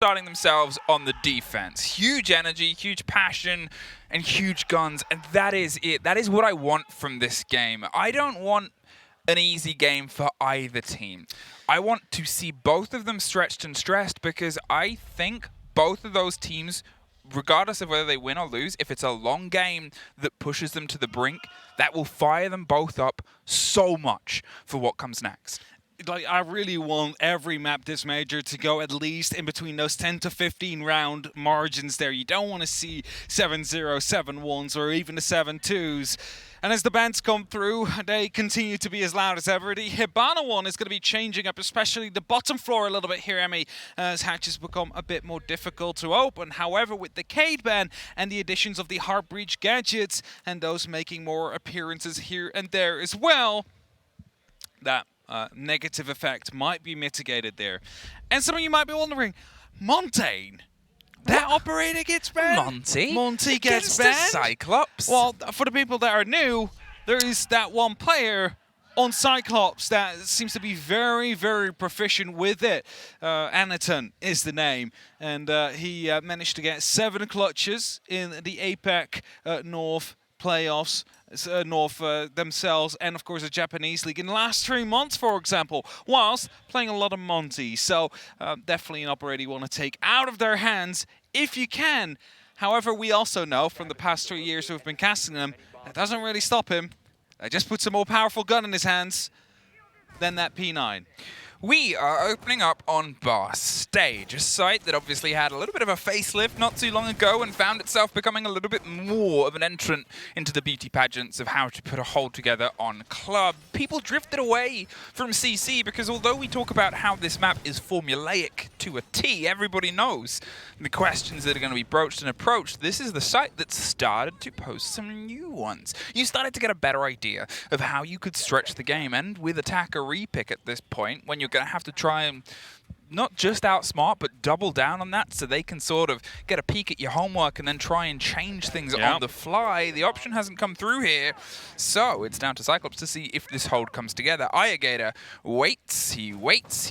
starting themselves on the defense. Huge energy, huge passion, and huge guns, and that is it. That is what I want from this game. I don't want an easy game for either team. I want to see both of them stretched and stressed because I think both of those teams, regardless of whether they win or lose, if it's a long game that pushes them to the brink, that will fire them both up so much for what comes next. Like, I really want every map this major to go at least in between those 10 to 15 round margins there. You don't want to see 7-0, 7-1s, or even the 7-2s. And as the bands come through, they continue to be as loud as ever. The Hibana one is going to be changing up, especially the bottom floor a little bit here, Emmy, as hatches become a bit more difficult to open. However, with the Cade ban and the additions of the Heart Breach gadgets, and those making more appearances here and there as well, that negative effect might be mitigated there. And some of you might be wondering, Montaigne, that operator gets banned? Monty gets banned? Cyclops? Well, for the people that are new, there is that one player on Cyclops that seems to be very, very proficient with it. Anaton is the name, and he managed to get 7 clutches in the APAC North playoffs, North themselves, and of course the Japanese league in the last 3 months, for example, whilst playing a lot of Monty. So definitely an operator you want to take out of their hands if you can. However, we also know from the past 3 years we've been casting them, that doesn't really stop him. That just puts a more powerful gun in his hands than that P9. We are opening up on Bar Stage, a site that obviously had a little bit of a facelift not too long ago and found itself becoming a little bit more of an entrant into the beauty pageants of how to put a hold together on Club. People drifted away from CC because although we talk about how this map is formulaic to a T, everybody knows the questions that are going to be broached and approached. This is the site that started to post some new ones. You started to get a better idea of how you could stretch the game, and with attacker repick at this point, when you're going to have to try and not just outsmart, but double down on that so they can sort of get a peek at your homework and then try and change things on the fly. The option hasn't come through here, so it's down to Cyclops to see if this hold comes together. Ayagator waits, he waits,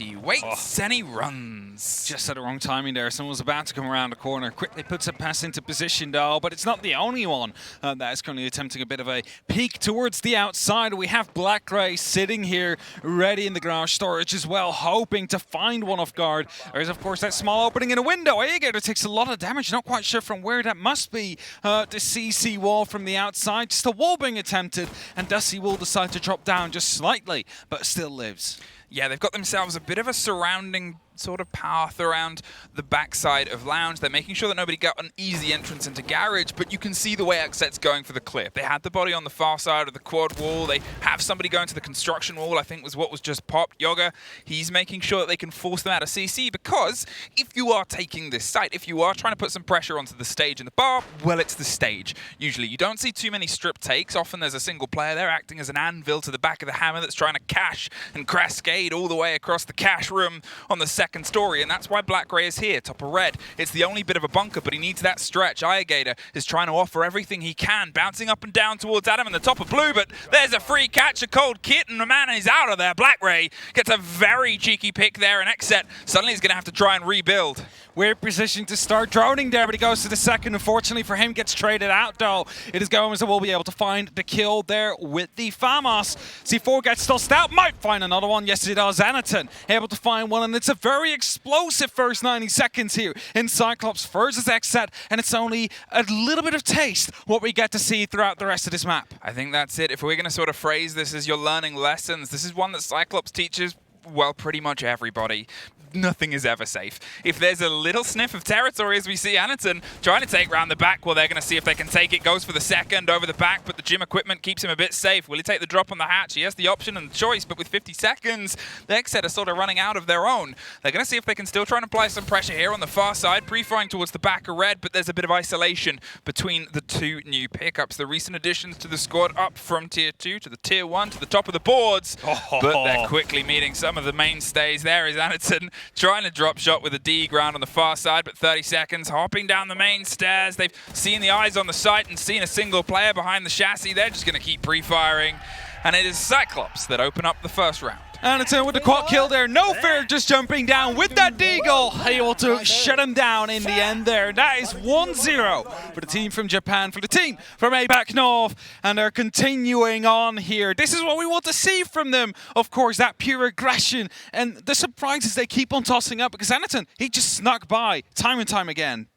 and he runs. Just at the wrong timing there. Someone was about to come around the corner, quickly puts a pass into position though, but it's not the only one that is currently attempting a bit of a peek towards the outside. We have Black-Ray sitting here ready in the garage storage as well, hoping to find one of guard. There is, of course, that small opening in a window. Ayagator takes a lot of damage. Not quite sure from where that must be. The CC wall from the outside. Just a wall being attempted, and Dusty will decide to drop down just slightly, but still lives. Yeah, they've got themselves a bit of a surrounding sort of path around the backside of Lounge. They're making sure that nobody got an easy entrance into Garage, but you can see the way XSET's going for the clip. They had the body on the far side of the quad wall. They have somebody going to the construction wall, I think was what was just popped. Yoga, he's making sure that they can force them out of CC, because if you are taking this site, if you are trying to put some pressure onto the stage in the bar, well, it's the stage. Usually you don't see too many strip takes. Often there's a single player there acting as an anvil to the back of the hammer that's trying to cash and cascade all the way across the cash room on the second story, and that's why Black-Ray is here, top of red. It's the only bit of a bunker, but he needs that stretch. Ayagator is trying to offer everything he can, bouncing up and down towards Adam in the top of blue, but there's a free catch, a cold kit, and the man is out of there. Black-Ray gets a very cheeky pick there, and XSET suddenly is going to have to try and rebuild. Weird position to start droning there, but he goes to the second. Unfortunately for him, gets traded out though. It is Gomez that will be able to find the kill there with the FAMAS. C4 gets tossed out, might find another one. Yes, it does. Anaton able to find one, and it's a very explosive first 90 seconds here in Cyclops versus XSET, and it's only a little bit of taste what we get to see throughout the rest of this map. I think that's it. If we're going to sort of phrase this as you're learning lessons, this is one that Cyclops teaches, well, pretty much everybody. Nothing is ever safe. If there's a little sniff of territory, as we see Anaton trying to take round the back, well, they're going to see if they can take it. Goes for the second over the back, but the gym equipment keeps him a bit safe. Will he take the drop on the hatch? He has the option and the choice, but with 50 seconds, the XSET are sort of running out of their own. They're going to see if they can still try and apply some pressure here on the far side, pre-firing towards the back of red, but there's a bit of isolation between the two new pickups. The recent additions to the squad up from Tier 2 to the Tier 1 to the top of the boards, but they're quickly meeting some of the mainstays. There is Anaton trying to drop shot with a D ground on the far side, but 30 seconds, hopping down the main stairs. They've seen the eyes on the site and seen a single player behind the chassis. They're just going to keep pre-firing, and it is Cyclops that open up the first round. Anderton with the quad kill there. No fear, just jumping down with that deagle. Able to shut him down in the end there. That is 1-0 for the team from Japan, for the team from APAC North. And they're continuing on here. This is what we want to see from them. Of course, that pure aggression and the surprises they keep on tossing up, because Anderton, he just snuck by time and time again.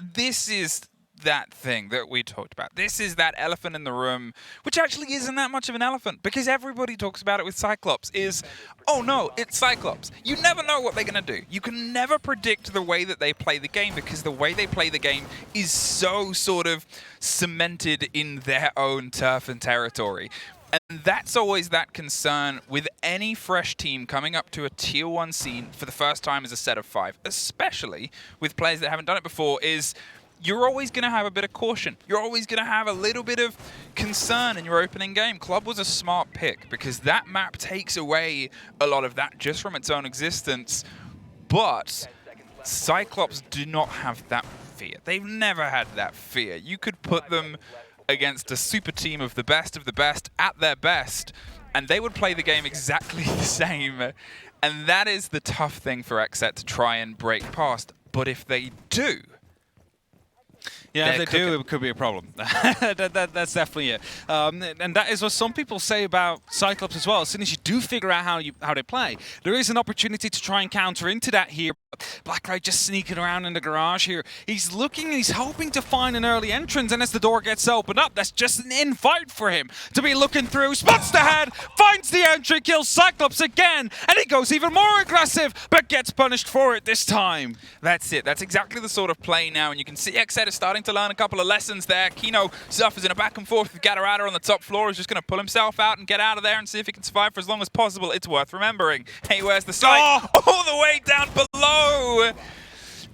This is that thing that we talked about. This is that elephant in the room, which actually isn't that much of an elephant, because everybody talks about it with Cyclops, is, oh no, it's Cyclops. You never know what they're going to do. You can never predict the way that they play the game, because the way they play the game is so sort of cemented in their own turf and territory. And that's always that concern with any fresh team coming up to a Tier 1 scene for the first time as a set of 5, especially with players that haven't done it before, is you're always going to have a bit of caution. You're always going to have a little bit of concern in your opening game. Club was a smart pick because that map takes away a lot of that just from its own existence. But Cyclops do not have that fear. They've never had that fear. You could put them against a super team of the best at their best, and they would play the game exactly the same. And that is the tough thing for XSET to try and break past. But if they do, yeah, if they do, it could be a problem. That's definitely it. And that is what some people say about Cyclops as well. As soon as you do figure out how they play, there is an opportunity to try and counter into that here. Blacklight just sneaking around in the garage here. He's looking, he's hoping to find an early entrance, and as the door gets opened up, that's just an invite for him to be looking through. Spots the head, finds the entry, kills Cyclops again, and he goes even more aggressive, but gets punished for it this time. That's it. That's exactly the sort of play now, and you can see XSET is starting to learn a couple of lessons there. Kino suffers in a back and forth with Gatorada on the top floor. He's just going to pull himself out and get out of there and see if he can survive for as long as possible. It's worth remembering. Hey, where's the sight? Oh! All the way down below!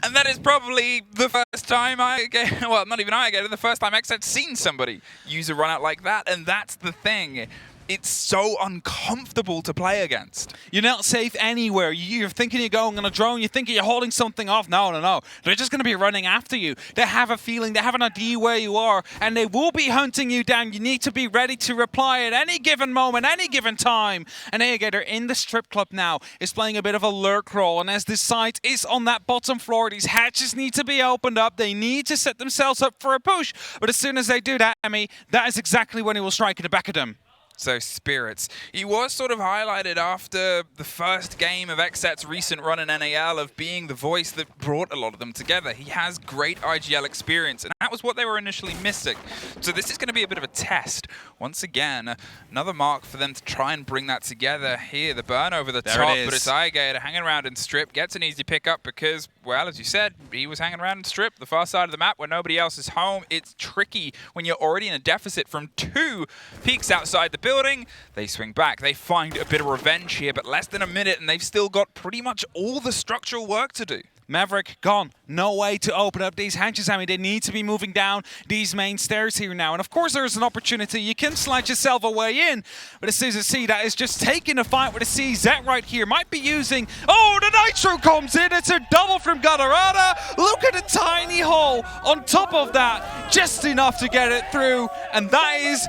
And that is probably the first time well, not even the first time XSET's seen somebody use a run out like that, and that's the thing. It's so uncomfortable to play against. You're not safe anywhere. You're thinking you're going on a drone. You're thinking you're holding something off. No. They're just going to be running after you. They have a feeling. They have an idea where you are, and they will be hunting you down. You need to be ready to reply at any given moment, any given time. And they're in the strip club now. Is playing a bit of a lurk role. And as this site is on that bottom floor, these hatches need to be opened up. They need to set themselves up for a push. But as soon as they do that, Emmy, that is exactly when he will strike in the back of them. So Spirits, he was sort of highlighted after the first game of XSET's recent run in NAL of being the voice that brought a lot of them together. He has great IGL experience, and that was what they were initially missing. So this is going to be a bit of a test. Once again, another mark for them to try and bring that together here. The burn over the top, but it's iGator hanging around in Strip, gets an easy pickup because, well, as you said, he was hanging around in Strip, the far side of the map where nobody else is home. It's tricky when you're already in a deficit from 2 peaks outside the building. They swing back. They find a bit of revenge here, but less than a minute, and they've still got pretty much all the structural work to do. Maverick gone. No way to open up these hatches. I mean, they need to be moving down these main stairs here now. And of course, there's an opportunity. You can slide yourself a way in. But as soon as you see that is just taking a fight with a CZ right here. Might be using... Oh, the Nitro comes in. It's a double from Gatorada. Look at the tiny hole on top of that. Just enough to get it through. And that is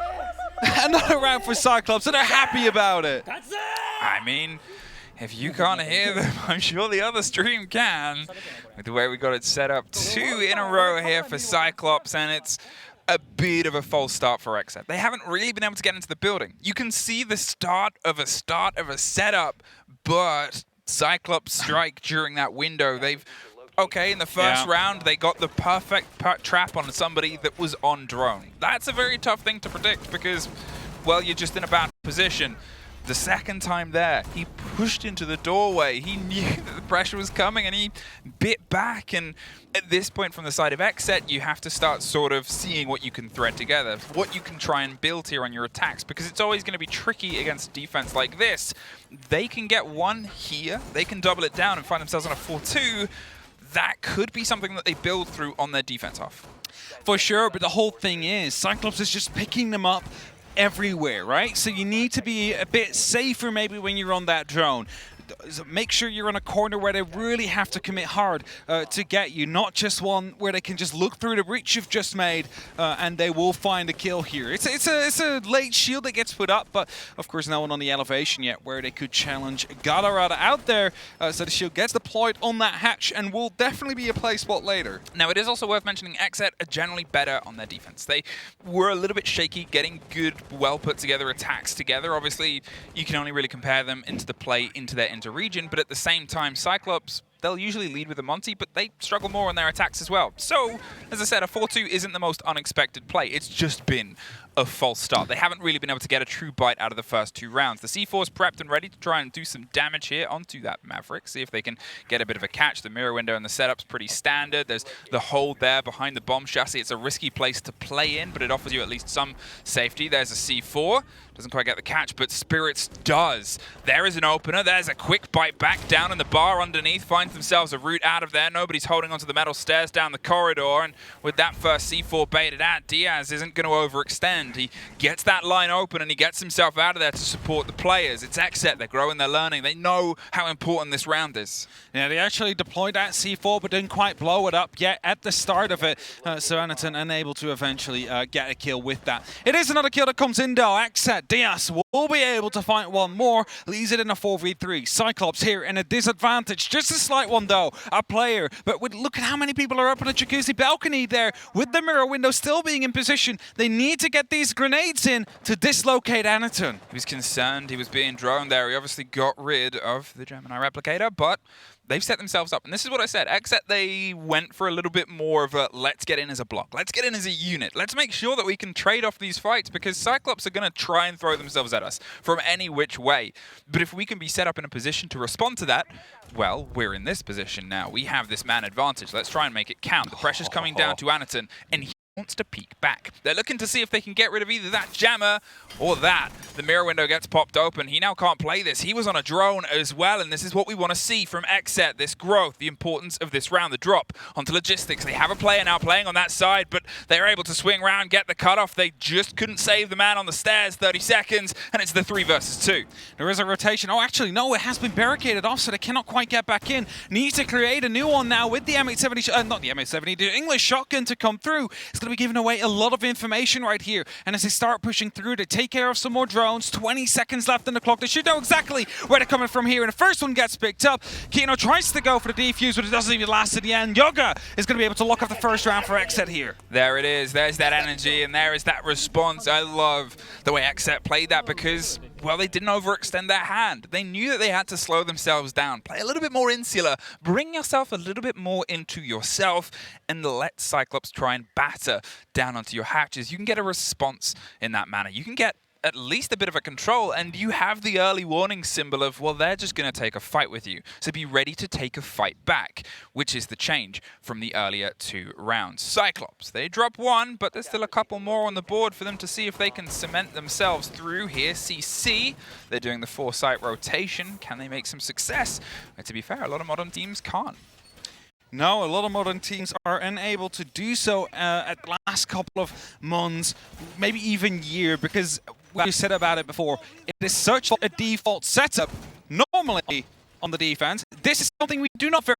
another round for Cyclops. And they're happy about it. I mean... if you can't hear them, I'm sure the other stream can. With the way we got it set up, 2 in a row here for Cyclops, and it's a bit of a false start for XSET. They haven't really been able to get into the building. You can see the start of a setup, but Cyclops strike during that window. Okay, in the first round, they got the perfect trap on somebody that was on drone. That's a very tough thing to predict because, well, you're just in a bad position. The second time there, he pushed into the doorway. He knew that the pressure was coming and he bit back. And at this point from the side of XSET, you have to start sort of seeing what you can thread together, what you can try and build here on your attacks, because it's always going to be tricky against defense like this. They can get one here. They can double it down and find themselves on a 4-2. That could be something that they build through on their defense half. For sure, but the whole thing is, Cyclops is just picking them up everywhere, right? So you need to be a bit safer maybe when you're on that drone. make sure you're in a corner where they really have to commit hard to get you, not just one where they can just look through the breach you've just made and they will find a kill here. It's a late shield that gets put up, but of course no one on the elevation yet where they could challenge Galarada out there. So the shield gets deployed on that hatch and will definitely be a play spot later. Now, it is also worth mentioning XSET are generally better on their defense. They were a little bit shaky getting good, well put together attacks together. Obviously, you can only really compare them into the play into their inter-region, but at the same time, Cyclops, they'll usually lead with a Monty, but they struggle more on their attacks as well. So, as I said, a 4-2 isn't the most unexpected play. It's just been a false start. They haven't really been able to get a true bite out of the first 2 rounds. The C4's prepped and ready to try and do some damage here onto that Maverick, see if they can get a bit of a catch. The mirror window and the setup's pretty standard. There's the hold there behind the bomb chassis. It's a risky place to play in, but it offers you at least some safety. There's a C4. Doesn't quite get the catch, but Spirits does. There is an opener. There's a quick bite back down in the bar underneath. Finds themselves a route out of there. Nobody's holding onto the metal stairs down the corridor. And with that first C4 baited out, Diaz isn't going to overextend. He gets that line open and he gets himself out of there to support the players. It's XSET. They're growing, they're learning. They know how important this round is. Yeah, they actually deployed that C4, but didn't quite blow it up yet at the start of it. So Anaton unable to eventually get a kill with that. It is another kill that comes in though. XSET, Diaz will be able to find one more. Leaves it in a 4v3. Cyclops here in a disadvantage. Just a slight one though. A player. But look at how many people are up on the jacuzzi balcony there. With the mirror window still being in position. They need to get these grenades in to dislocate Anaton. He was concerned he was being droned there. He obviously got rid of the Gemini replicator, but they've set themselves up. And this is what I said. XSET, they went for a little bit more of a let's get in as a block. Let's get in as a unit. Let's make sure that we can trade off these fights because Cyclops are going to try and throw themselves at us from any which way. But if we can be set up in a position to respond to that, well, we're in this position now. We have this man advantage. Let's try and make it count. The pressure's coming down to Anaton, and he wants to peek back. They're looking to see if they can get rid of either that jammer or that. The mirror window gets popped open. He now can't play this. He was on a drone as well, and this is what we want to see from XSET, this growth, the importance of this round, the drop onto logistics. They have a player now playing on that side, but they're able to swing around, get the cutoff. They just couldn't save the man on the stairs, 30 seconds, and it's the 3 versus 2. There is a rotation. Oh, actually, no, it has been barricaded off, so they cannot quite get back in. Need to create a new one now with the M870, not the M870, the English shotgun to come through. It's going to be giving away a lot of information right here. And as they start pushing through, they take care of some more drones. 20 seconds left in the clock. They should know exactly where they're coming from here. And the first one gets picked up. Kino tries to go for the defuse, but it doesn't even last to the end. Yoga is going to be able to lock off the first round for XSET here. There it is. There's that energy, and there is that response. I love the way XSET played that because, well, they didn't overextend their hand. They knew that they had to slow themselves down. Play a little bit more insular. Bring yourself a little bit more into yourself and let Cyclops try and batter down onto your hatches. You can get a response in that manner. You can get at least a bit of a control, and you have the early warning symbol of, well, they're just going to take a fight with you. So be ready to take a fight back, which is the change from the earlier 2 rounds. Cyclops, they drop 1, but there's still a couple more on the board for them to see if they can cement themselves through here. CC, they're doing the 4-site rotation. Can they make some success? And to be fair, a lot of modern teams can't. No, a lot of modern teams are unable to do so at the last couple of months, maybe even year, because we said about it before, it is such a default setup normally on the defense. This is something we do not very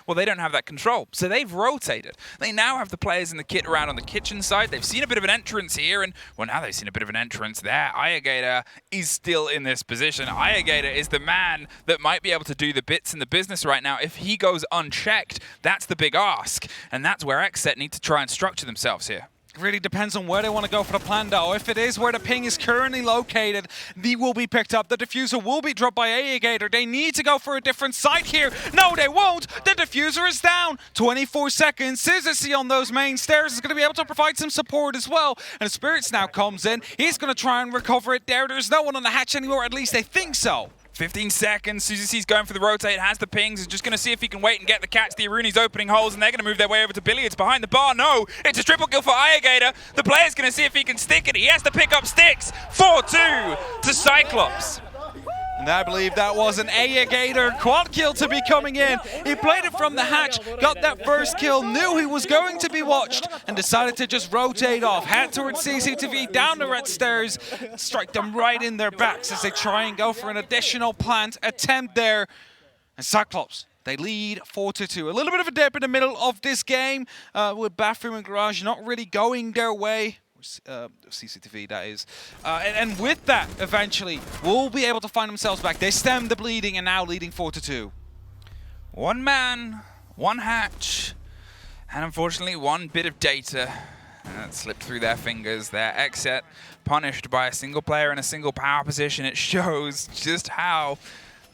well, they don't have that control, so they've rotated. They now have the players in the kit around on the kitchen side. They've seen a bit of an entrance here, and, well, now they've seen a bit of an entrance there. Ayagator is still in this position. Ayagator is the man that might be able to do the bits in the business right now. If he goes unchecked, that's the big ask, and that's where XSET need to try and structure themselves here. Really depends on where they want to go for the plan, though. If it is where the ping is currently located, they will be picked up. The diffuser will be dropped by Ayagator. They need to go for a different site here. No, they won't. The diffuser is down. 24 seconds. Scissor on those main stairs is going to be able to provide some support as well. And Spirits now comes in. He's going to try and recover it there. There's no one on the hatch anymore. At least they think so. 15 seconds. CC's going for the rotate, has the pings, is just going to see if he can wait and get the catch. The Aruni's opening holes, and they're going to move their way over to Billiards behind the bar. No, it's a triple kill for Ayagator. The player's going to see if he can stick it. He has to pick up sticks. 4-2 to Cyclops. And I believe that was an Gator quad kill to be coming in. He played it from the hatch, got that first kill, knew he was going to be watched, and decided to just rotate off, head towards CCTV, down the red stairs, strike them right in their backs as they try and go for an additional plant attempt there. And Cyclops, they lead 4-2. A little bit of a dip in the middle of this game with Bathroom and Garage not really going their way. CCTV, that is. And with that, eventually, we'll be able to find themselves back. They stem the bleeding and now leading 4-2. One man, one hatch, and unfortunately one bit of data that slipped through their fingers. Their XSET punished by a single player in a single power position. It shows just how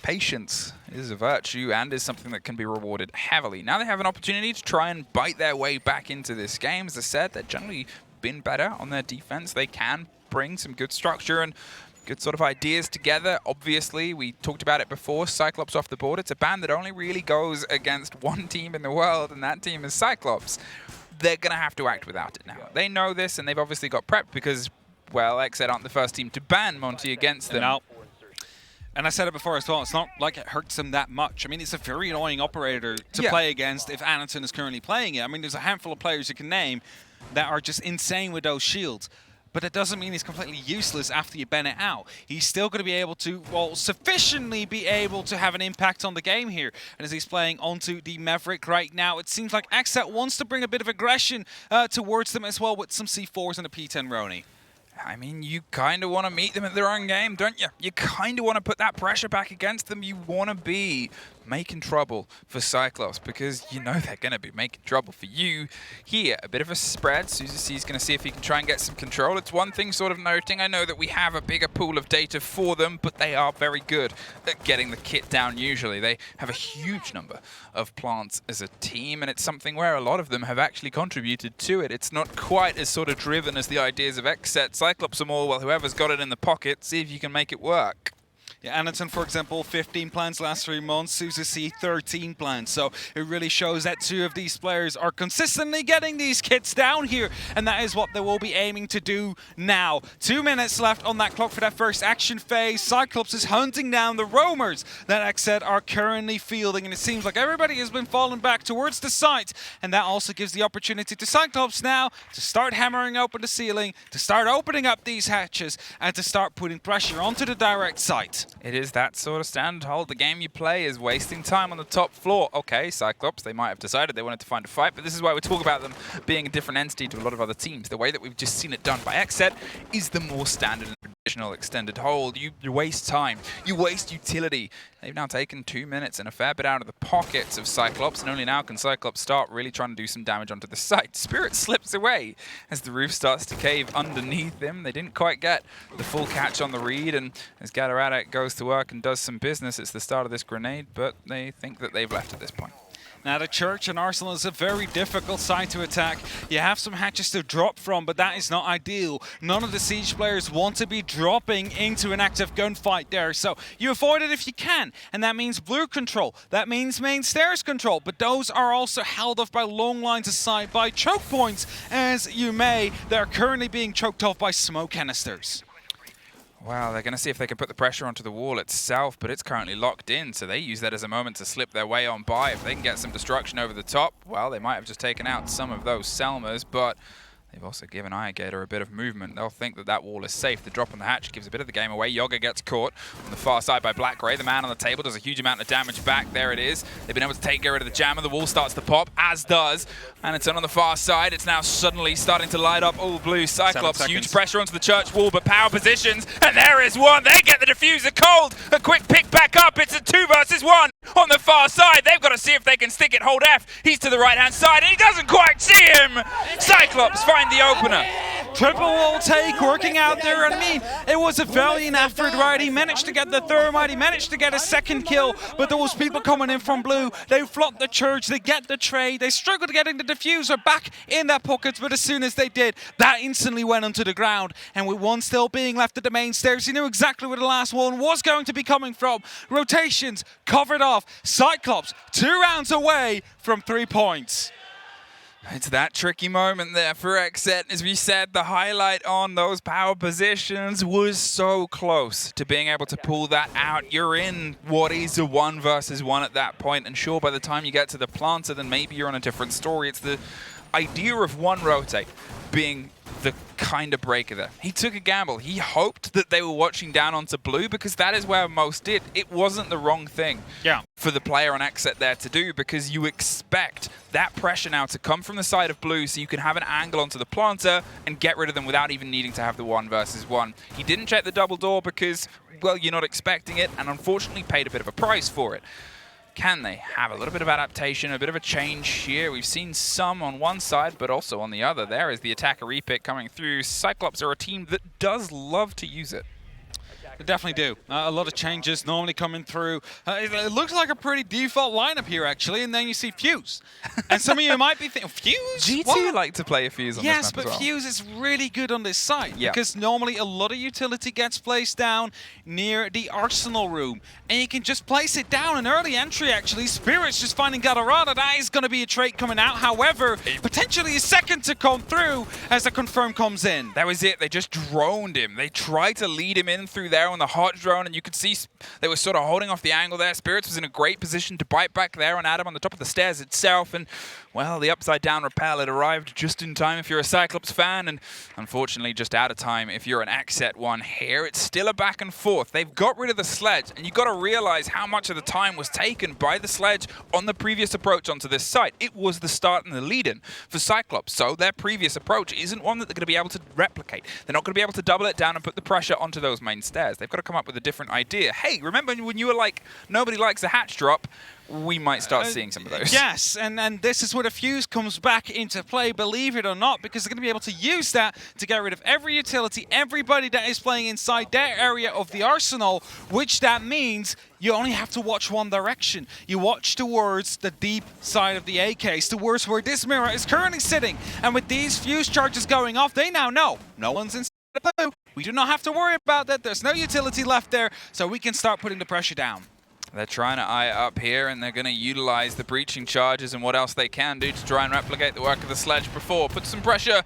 patience is a virtue and is something that can be rewarded heavily. Now they have an opportunity to try and bite their way back into this game. As I said, they're generally been better on their defense. They can bring some good structure and good sort of ideas together. Obviously, we talked about it before, Cyclops off the board. It's a ban that only really goes against one team in the world, and that team is Cyclops. They're going to have to act without it now. They know this, and they've obviously got prepped because, well, XSET aren't the first team to ban Monty against them. No. And I said it before as well, it's not like it hurts them that much. I mean, it's a very annoying operator to play against if Anton is currently playing it. I mean, there's a handful of players you can name that are just insane with those shields. But it doesn't mean he's completely useless after you ban it out. He's still going to be able to, well, sufficiently be able to have an impact on the game here. And as he's playing onto the Maverick right now, it seems like XSET wants to bring a bit of aggression towards them as well with some C4s and a P10 Roni. I mean, you kind of want to meet them at their own game, don't you? You kind of want to put that pressure back against them. You want to be making trouble for Cyclops because you know they're going to be making trouble for you. Here, a bit of a spread. Suzy C's going to see if he can try and get some control. It's one thing sort of noting. I know that we have a bigger pool of data for them, but they are very good at getting the kit down usually. They have a huge number of plants as a team, and it's something where a lot of them have actually contributed to it. It's not quite as sort of driven as the ideas of XSET. Cyclops are more, well, whoever's got it in the pocket, see if you can make it work. Yeah, Anton, for example, 15 plans last 3 months, Suzy C 13 plans. So it really shows that 2 of these players are consistently getting these kits down here, and that is what they will be aiming to do now. 2 minutes left on that clock for that first action phase. Cyclops is hunting down the roamers that XSET are currently fielding, and it seems like everybody has been falling back towards the site, and that also gives the opportunity to Cyclops now to start hammering open the ceiling, to start opening up these hatches, and to start putting pressure onto the direct site. It is that sort of standard hold. The game you play is wasting time on the top floor. Okay, Cyclops, they might have decided they wanted to find a fight, but this is why we talk about them being a different entity to a lot of other teams. The way that we've just seen it done by XSET is the more standard and traditional extended hold. You waste time. You waste utility. They've now taken 2 minutes and a fair bit out of the pockets of Cyclops, and only now can Cyclops start really trying to do some damage onto the site. Spirit slips away as the roof starts to cave underneath him. They didn't quite get the full catch on the read, and as Gatoradic goes to work and does some business, it's the start of this grenade, but they think that they've left at this point. Now, the Church and Arsenal is a very difficult site to attack. You have some hatches to drop from, but that is not ideal. None of the Siege players want to be dropping into an active gunfight there, so you avoid it if you can. And that means blue control. That means main stairs control, but those are also held off by long lines of sight by choke points, as you may. They're currently being choked off by smoke canisters. Well, they're going to see if they can put the pressure onto the wall itself, but it's currently locked in, so they use that as a moment to slip their way on by. If they can get some destruction over the top, well, they might have just taken out some of those Selmas, but they've also given Gator a bit of movement. They'll think that that wall is safe. The drop on the hatch gives a bit of the game away. Yoga gets caught on the far side by Black Gray. The man on the table does a huge amount of damage back. There it is. They've been able to get rid of the jammer. The wall starts to pop, as does Anton on the far side. It's now suddenly starting to light up all blue. Cyclops, huge pressure onto the church wall, but power positions, and there is one. They get the diffuser cold. A quick pick back up. It's a 2 versus 1 on the far side. They've got to see if they can stick it. Hold F. He's to the right-hand side, and he doesn't quite see him. Cyclops find the opener. Triple wall take working out there, and I mean, it was a valiant effort, right? He managed to get the thermite, he managed to get a second kill, but there was people coming in from blue. They flood the church, they get the trade, they struggled getting the diffuser back in their pockets, but as soon as they did, that instantly went onto the ground, and with one still being left at the main stairs, he knew exactly where the last one was going to be coming from. Rotations covered off. Cyclops 2 rounds away from 3 points. It's that tricky moment there for XSET. As we said, the highlight on those power positions was so close to being able to pull that out. You're in what is a 1 versus 1 at that point, and sure, by the time you get to the planter, then maybe you're on a different story. It's the idea of one rotate being the kind of breaker there. He took a gamble. He hoped that they were watching down onto blue because that is where most did. It wasn't the wrong thing for the player on XSET there to do, because you expect that pressure now to come from the side of blue so you can have an angle onto the planter and get rid of them without even needing to have the 1 versus 1. He didn't check the double door because, well, you're not expecting it, and unfortunately paid a bit of a price for it. Can they have a little bit of adaptation, a bit of a change here? We've seen some on one side, but also on the other. There is the attacker repick coming through. Cyclops are a team that does love to use it. They definitely do. A lot of changes normally coming through. It looks like a pretty default lineup here, actually, and then you see Fuse. And some of you might be thinking, Fuse? G2 like to play a Fuse on this map as well. Yes, but Fuse is really good on this side, because normally a lot of utility gets placed down near the Arsenal room, and you can just place it down. An early entry, actually. Spirit's just finding Galarada. That is going to be a trait coming out. However, potentially a second to come through as the confirm comes in. That was it. They just droned him. They tried to lead him in through there on the hot drone, and you could see they were sort of holding off the angle there. Spirits was in a great position to bite back there on Adam on the top of the stairs itself, and, well, the upside down rappel had arrived just in time if you're a Cyclops fan, and unfortunately just out of time if you're an XSET one here. It's still a back and forth. They've got rid of the sledge, and you've got to realize how much of the time was taken by the sledge on the previous approach onto this site. It was the start and the lead-in for Cyclops, so their previous approach isn't one that they're going to be able to replicate. They're not going to be able to double it down and put the pressure onto those main stairs. They've got to come up with a different idea. Hey, remember when you were like, nobody likes a hatch drop? We might start seeing some of those. Yes, and this is where the Fuse comes back into play, believe it or not, because they're going to be able to use that to get rid of every utility, everybody that is playing inside their area of the Arsenal, which that means you only have to watch one direction. You watch towards the deep side of the A case, towards where this mirror is currently sitting, and with these Fuse charges going off, they now know no one's inside the blue. We do not have to worry about that. There's no utility left there, so we can start putting the pressure down. They're trying to eye up here, and they're going to utilize the breaching charges and what else they can do to try and replicate the work of the sledge before. Put some pressure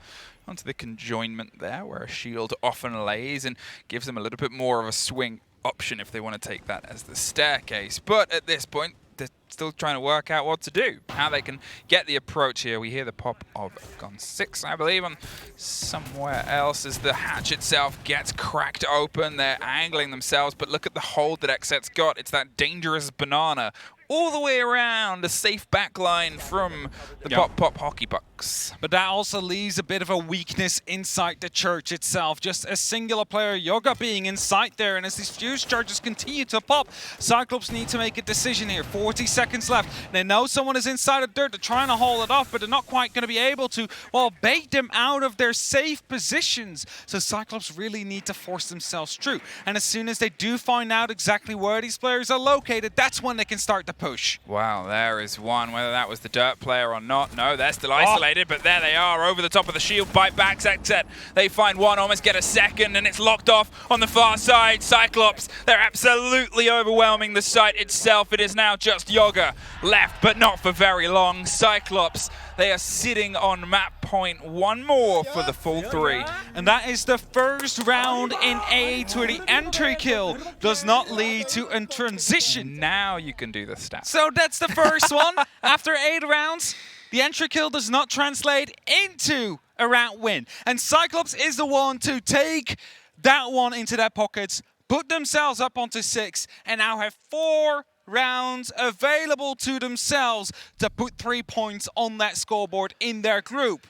onto the conjoinment there, where a shield often lays, and gives them a little bit more of a swing option if they want to take that as the staircase. But at this point, they're still trying to work out what to do, how they can get the approach here. We hear the pop of gun 6, I believe, on somewhere else as the hatch itself gets cracked open. They're angling themselves, but look at the hold that XSET's got. It's that dangerous banana all the way around, a safe backline from the pop hockey pucks. But that also leaves a bit of a weakness inside the church itself. Just a singular player, Yoga, being inside there, and as these Fuse charges continue to pop, Cyclops need to make a decision here. 40 seconds left. They know someone is inside the dirt. They're trying to hold it off, but they're not quite going to be able to, well, bait them out of their safe positions. So Cyclops really need to force themselves through. And as soon as they do find out exactly where these players are located, that's when they can start the push. Wow, there is one. Whether that was the dirt player or not, no, they're still isolated, but there they are over the top of the shield. Bite back, XSET. They find one, almost get a second, and it's locked off on the far side. Cyclops, they're absolutely overwhelming the site itself. It is now just Yoga left, but not for very long. Cyclops, they are sitting on map point. One more for the full 3. And that is the first round in A, where the entry kill does not lead to a transition. Now you can do the stats. So that's the first one. After 8 rounds, the entry kill does not translate into a round win. And Cyclops is the one to take that one into their pockets, put themselves up onto 6, and now have 4 rounds available to themselves to put 3 points on that scoreboard in their group.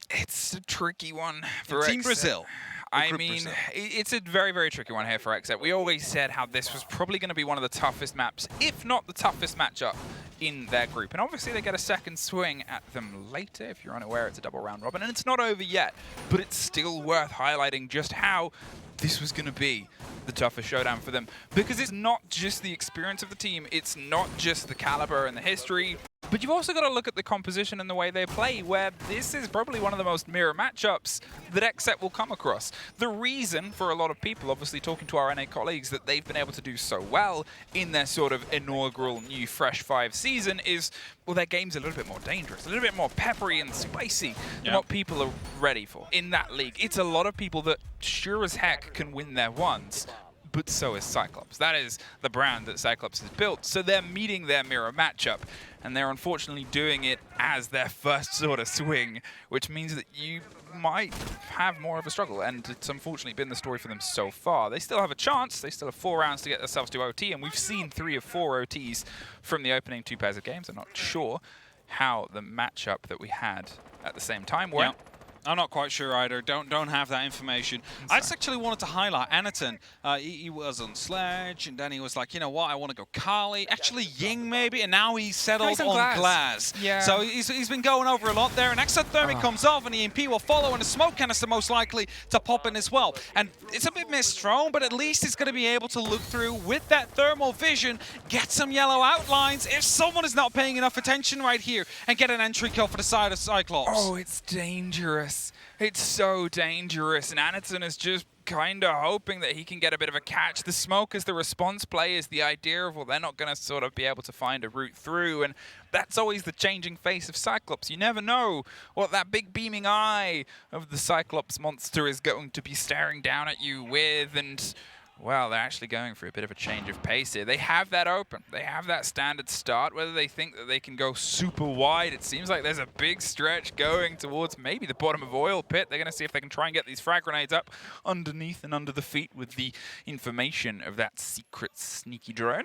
It's a tricky one for Team XSET. Brazil. I mean, it's a very, very tricky one here for XSET. We always said how this was probably going to be one of the toughest maps, if not the toughest matchup in their group. And obviously they get a second swing at them later. If you're unaware, it's a double round robin, and it's not over yet, but it's still worth highlighting just how this was going to be the toughest showdown for them. Because it's not just the experience of the team, it's not just the caliber and the history, But you've also got to look at the composition and the way they play, where this is probably one of the most mirror matchups that XSET will come across. The reason for a lot of people, obviously talking to our NA colleagues, that they've been able to do so well in their sort of inaugural new Fresh 5 season is, well, their game's a little bit more dangerous, a little bit more peppery and spicy than what people are ready for in that league. It's a lot of people that sure as heck can win their ones. But so is Cyclops. That is the brand that Cyclops has built. So they're meeting their mirror matchup, and they're unfortunately doing it as their first sort of swing, which means that you might have more of a struggle, and it's unfortunately been the story for them so far. They still have a chance. They still have 4 rounds to get themselves to OT, and we've seen 3 of 4 OTs from the opening 2 pairs of games. I'm not sure how the matchup that we had at the same time went. Yeah. I'm not quite sure either. Don't have that information. I just actually wanted to highlight Anaton. He was on Sledge, and then he was like, you know what, I want to go Kali. Actually, Ying maybe, and now he's settled on Glass. Yeah. So he's been going over a lot there. And Exothermic comes off, and EMP will follow, and a smoke canister most likely to pop in as well. And it's a bit misthrown, but at least he's going to be able to look through with that thermal vision, get some yellow outlines if someone is not paying enough attention right here, and get an entry kill for the side of Cyclops. Oh, it's dangerous. It's so dangerous, and Anaton is just kind of hoping that he can get a bit of a catch. The smoke as the response play is the idea of, well, they're not going to sort of be able to find a route through, and that's always the changing face of Cyclops. You never know what that big beaming eye of the Cyclops monster is going to be staring down at you with, and well, they're actually going for a bit of a change of pace here. They have that open. They have that standard start. Whether they think that they can go super wide, it seems like there's a big stretch going towards maybe the bottom of Oil Pit. They're going to see if they can try and get these frag grenades up underneath and under the feet with the information of that secret sneaky drone.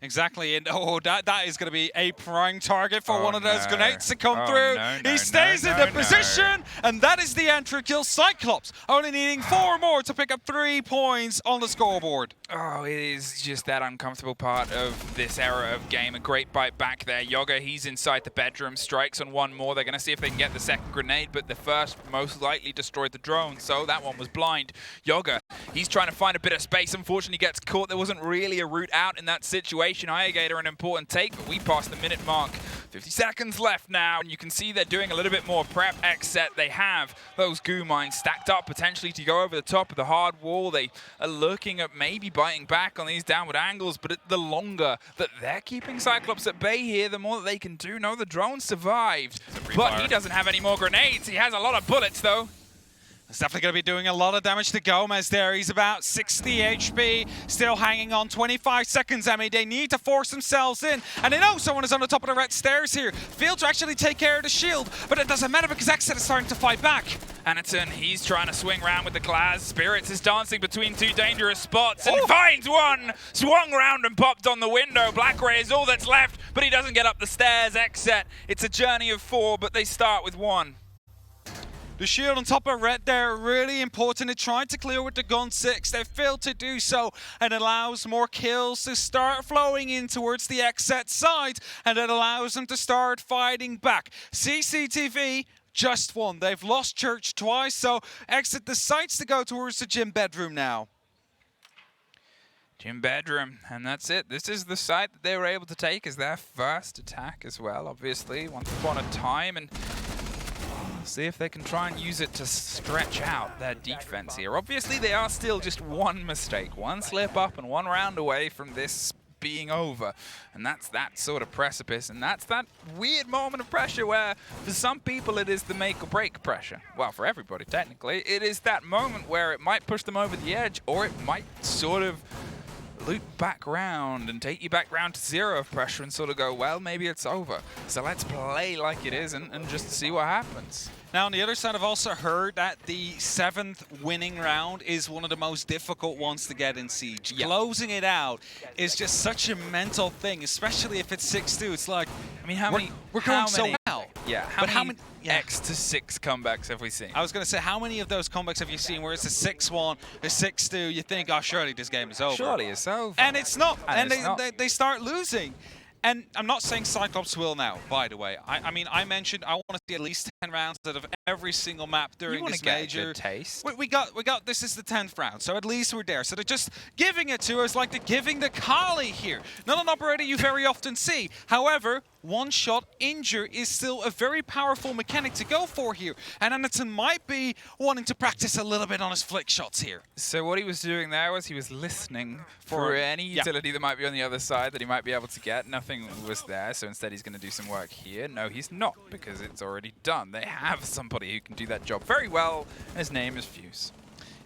Exactly, and oh, that is going to be a prime target for one of those grenades to come through. He stays in the position, and that is the entry kill. Cyclops only needing 4 more to pick up 3 points on the scoreboard. Oh, it is just that uncomfortable part of this era of game. A great bite back there. Yoga, he's inside the bedroom, strikes on 1 more. They're going to see if they can get the second grenade, but the first most likely destroyed the drone, so that one was blind. Yoga, he's trying to find a bit of space. Unfortunately, gets caught. There wasn't really a route out in that situation. Iagator an important take, but we passed the minute mark. 50 seconds left now, and you can see they're doing a little bit more prep. XSET, they have those goo mines stacked up potentially to go over the top of the hard wall. They are looking at maybe biting back on these downward angles, but the longer that they're keeping Cyclops at bay here, the more that they can do. No, the drone survived, but he doesn't have any more grenades. He has a lot of bullets, though. It's definitely going to be doing a lot of damage to Gomez there. He's about 60 HP, still hanging on. 25 seconds, Emmy. They need to force themselves in. And they know someone is on the top of the red stairs here. Failed to actually take care of the shield, but it doesn't matter because XSET is starting to fight back. Anaton, he's trying to swing around with the glass. Spirits is dancing between 2 dangerous spots and finds one. Swung round and popped on the window. Black Ray is all that's left, but he doesn't get up the stairs. XSET, it's a journey of 4, but they start with 1. The shield on top of red there, really important. They tried to clear with the gun 6. They failed to do so, and allows more kills to start flowing in towards the XSET side, and it allows them to start fighting back. CCTV just won. They've lost Church twice, so XSET decides to go towards the gym bedroom now. Gym bedroom, and that's it. This is the site that they were able to take as their first attack as well, obviously, once upon a time, and see if they can try and use it to stretch out their defense here. Obviously, they are still just 1 mistake, 1 slip up and 1 round away from this being over. And that's that sort of precipice, and that's that weird moment of pressure where for some people it is the make or break pressure. Well, for everybody, technically. It is that moment where it might push them over the edge, or it might sort of loop back round and take you back round to 0 of pressure and sort of go, well, maybe it's over. So let's play like it is and just see what happens. Now, on the other side, I've also heard that the 7th winning round is one of the most difficult ones to get in Siege. Yep. Closing it out is just such a mental thing, especially if it's 6-2. It's like, I mean, we're going so well. Yeah, how many X to 6 comebacks have we seen? I was going to say, how many of those comebacks have you seen where it's a 6-1, a 6-2, you think, oh, surely this game is over. Surely it's over. And it's not. And they start losing. And I'm not saying Cyclops will now, by the way. I mean, I mentioned I want to see at least 10 rounds out of every single map during this major. You want to get a good taste. We got, this is the 10th round, so at least we're there. So they're just giving it to us like they're giving the Kali here. Not an operator you very often see. However, one shot injure is still a very powerful mechanic to go for here. And Anderton might be wanting to practice a little bit on his flick shots here. So what he was doing there was he was listening for any utility that might be on the other side that he might be able to get. Nothing was there, so instead he's going to do some work here. No, he's not, because it's already done. They have somebody who can do that job very well, and his name is Fuse.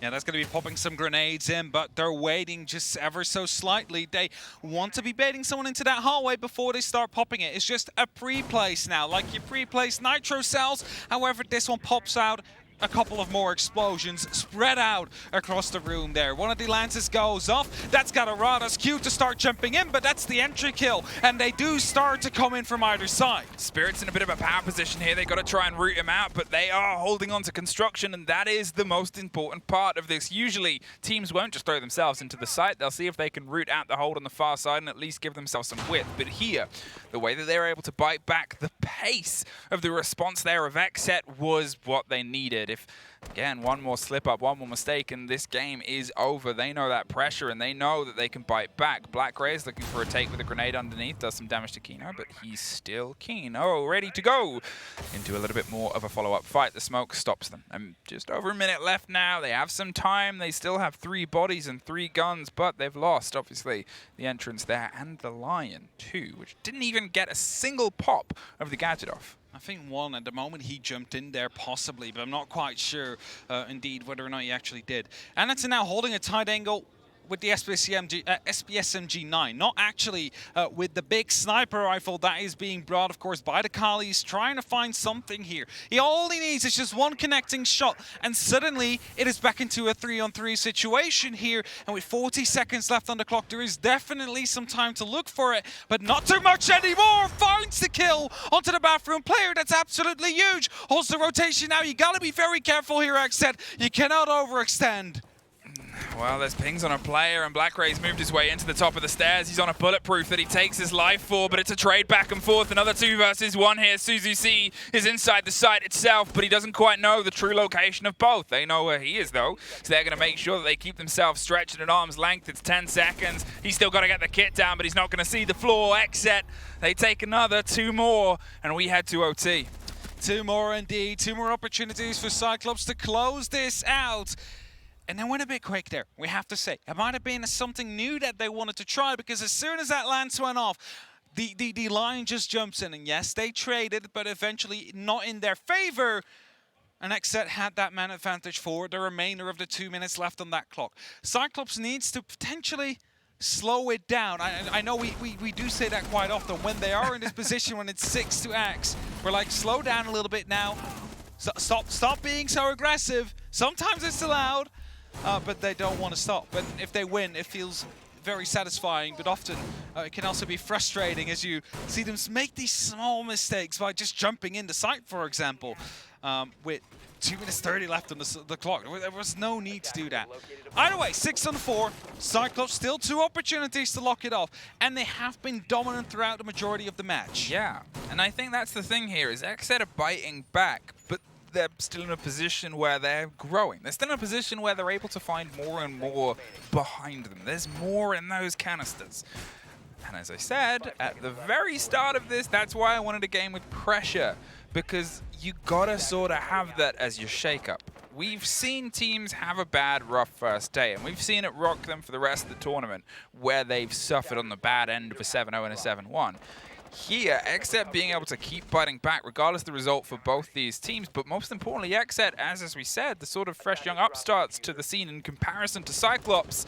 Yeah, that's going to be popping some grenades in, but they're waiting just ever so slightly. They want to be baiting someone into that hallway before they start popping it. It's just a pre-place now, like you pre-place nitro cells. However, this one pops out. A couple of more explosions spread out across the room there. One of the lances goes off. That's got Arada's cue to start jumping in, but that's the entry kill. And they do start to come in from either side. Spirit's in a bit of a power position here. They got to try and root him out, but they are holding on to construction, and that is the most important part of this. Usually, teams won't just throw themselves into the site. They'll see if they can root out the hold on the far side and at least give themselves some width. But here, the way that they were able to bite back, the pace of the response there of XSET was what they needed. If, again, one more slip-up, one more mistake, and this game is over. They know that pressure, and they know that they can bite back. Black Gray is looking for a take with a grenade underneath. Does some damage to Kino, but he's still keen. Oh, ready to go into a little bit more of a follow-up fight. The smoke stops them. And just over a minute left now. They have some time. They still have 3 bodies and 3 guns, but they've lost, obviously, the entrance there. And the Lion, too, which didn't even get a single pop of the gadget off. I think one at the moment he jumped in there possibly, but I'm not quite sure indeed whether or not he actually did. And it's now holding a tight angle with the SPSMG9, not actually with the big sniper rifle that is being brought, of course, by the Kali. He's trying to find something here. All he needs is just one connecting shot, and suddenly it is back into a 3-on-3 situation here. And with 40 seconds left on the clock, there is definitely some time to look for it, but not too much anymore. Finds the kill onto the bathroom player. That's absolutely huge. Holds the rotation now. You got to be very careful here, XSET. You cannot overextend. Well, there's pings on a player, and Black Ray's moved his way into the top of the stairs. He's on a bulletproof that he takes his life for, but it's a trade back and forth. Another 2 versus 1 here. Suzu C is inside the site itself, but he doesn't quite know the true location of both. They know where he is, though, so they're going to make sure that they keep themselves stretched at arm's length. It's 10 seconds. He's still got to get the kit down, but he's not going to see the floor. XSET, they take another 2 more, and we head to OT. 2 more indeed. 2 more opportunities for Cyclops to close this out. And they went a bit quick there, we have to say. It might have been something new that they wanted to try, because as soon as that lance went off, the line just jumps in. And yes, they traded, but eventually not in their favor. And XSET had that man advantage for the remainder of the 2 minutes left on that clock. Cyclops needs to potentially slow it down. I know we do say that quite often. When they are in this position, when it's 6-2X, we're like, slow down a little bit now. Stop being so aggressive. Sometimes it's allowed. But they don't want to stop. But if they win, it feels very satisfying, but often it can also be frustrating as you see them make these small mistakes by just jumping into sight, for example, with 2 minutes 30 left on the clock. There was no need to do that. Either way, 6-on-4, Cyclops still 2 opportunities to lock it off, and they have been dominant throughout the majority of the match. Yeah, and I think that's the thing here, is XSET are biting back, but they're still in a position where they're growing. They're still in a position where they're able to find more and more behind them. There's more in those canisters. And as I said, at the very start of this, that's why I wanted a game with pressure, because you gotta sort of have that as your shake-up. We've seen teams have a bad, rough first day, and we've seen it rock them for the rest of the tournament, where they've suffered on the bad end of a 7-0 and a 7-1. Here, XSET being able to keep biting back regardless of the result for both these teams, but most importantly, XSET, as we said, the sort of fresh young upstarts to the scene in comparison to Cyclops.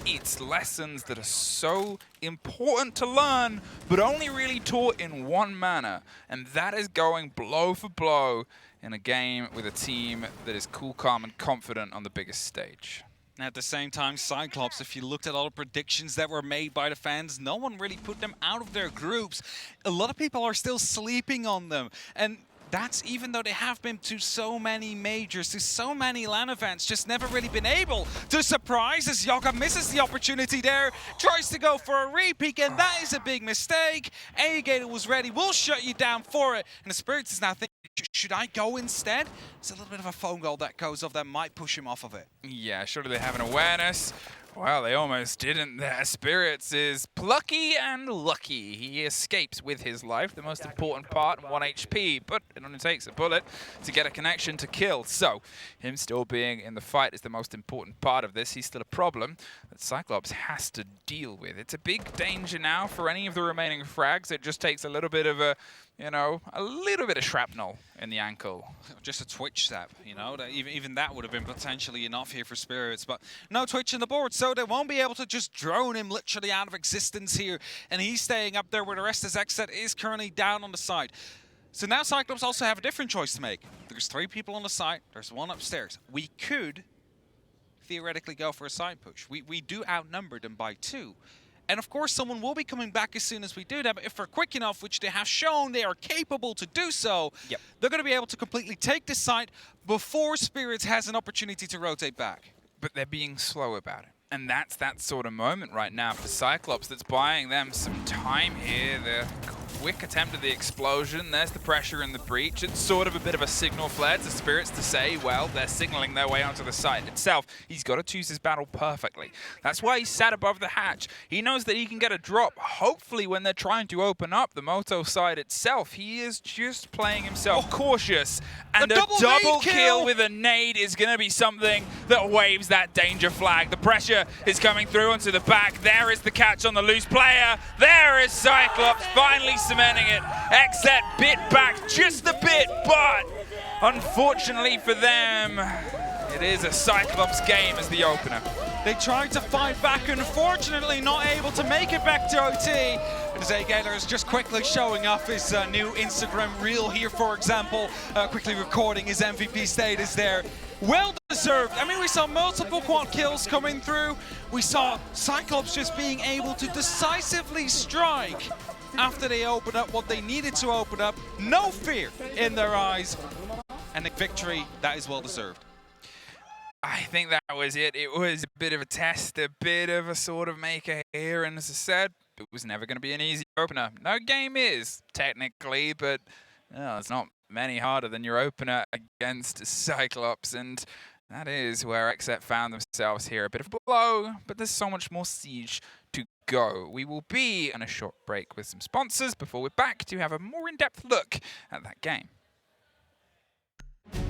It's lessons that are so important to learn, but only really taught in one manner, and that is going blow for blow in a game with a team that is cool, calm, and confident on the biggest stage. At the same time, Cyclops, if you looked at all the predictions that were made by the fans, no one really put them out of their groups. A lot of people are still sleeping on them. And that's even though they have been to so many majors, to so many LAN events, just never really been able to surprise as Yoga misses the opportunity there, tries to go for a repeat, and that is a big mistake. Aegator was ready, will shut you down for it. And the Spirits is now thinking, should I go instead? It's a little bit of a phone goal that goes off that might push him off of it. Yeah, surely they have an awareness. Well, they almost didn't there. Spirits is plucky and lucky. He escapes with his life, the most important part, 1 HP, but it only takes a bullet to get a connection to kill. So, him still being in the fight is the most important part of this. He's still a problem that Cyclops has to deal with. It's a big danger now for any of the remaining frags. It just takes a little bit of a, you know, a little bit of shrapnel in the ankle. Just a twitch step, you know, that even that would have been potentially enough here for Spirits, but no twitch in the board, so they won't be able to just drone him literally out of existence here, and he's staying up there where the rest of his XSET is currently down on the side. So now Cyclops also have a different choice to make. There's 3 people on the side, there's 1 upstairs. We could theoretically go for a side push. We do outnumber them by 2. And of course, someone will be coming back as soon as we do that, but if we're quick enough, which they have shown they are capable to do so, they're going to be able to completely take this site before Spirits has an opportunity to rotate back. But they're being slow about it. And that's that sort of moment right now for Cyclops that's buying them some time here. The quick attempt at the explosion. There's the pressure in the breach. It's sort of a bit of a signal flare to Spirits to say, well, they're signaling their way onto the site itself. He's got to choose his battle perfectly. That's why he sat above the hatch. He knows that he can get a drop. Hopefully, when they're trying to open up the Moto side itself, he is just playing himself cautious. And a double kill with a nade is going to be something that waves that danger flag. The pressure is coming through onto the back. There is the catch on the loose player. There is Cyclops finally cementing it. XSET bit back just a bit, but unfortunately for them, it is a Cyclops game as the opener. They tried to fight back, unfortunately not able to make it back to OT. And Zaygaler is just quickly showing off his new Instagram reel here, for example, quickly recording his MVP status there. Well deserved. I mean, we saw multiple quad kills coming through. We saw Cyclops just being able to decisively strike after they opened up what they needed to open up. No fear in their eyes. And the victory, that is well deserved. I think that was it. It was a bit of a test, a bit of a sort of maker here, and as I said, it was never going to be an easy opener. No game is, technically, but it's not many harder than your opener against Cyclops, and that is where XSET found themselves here. A bit of a blow, but there's so much more siege to go. We will be on a short break with some sponsors before we're back to have a more in-depth look at that game.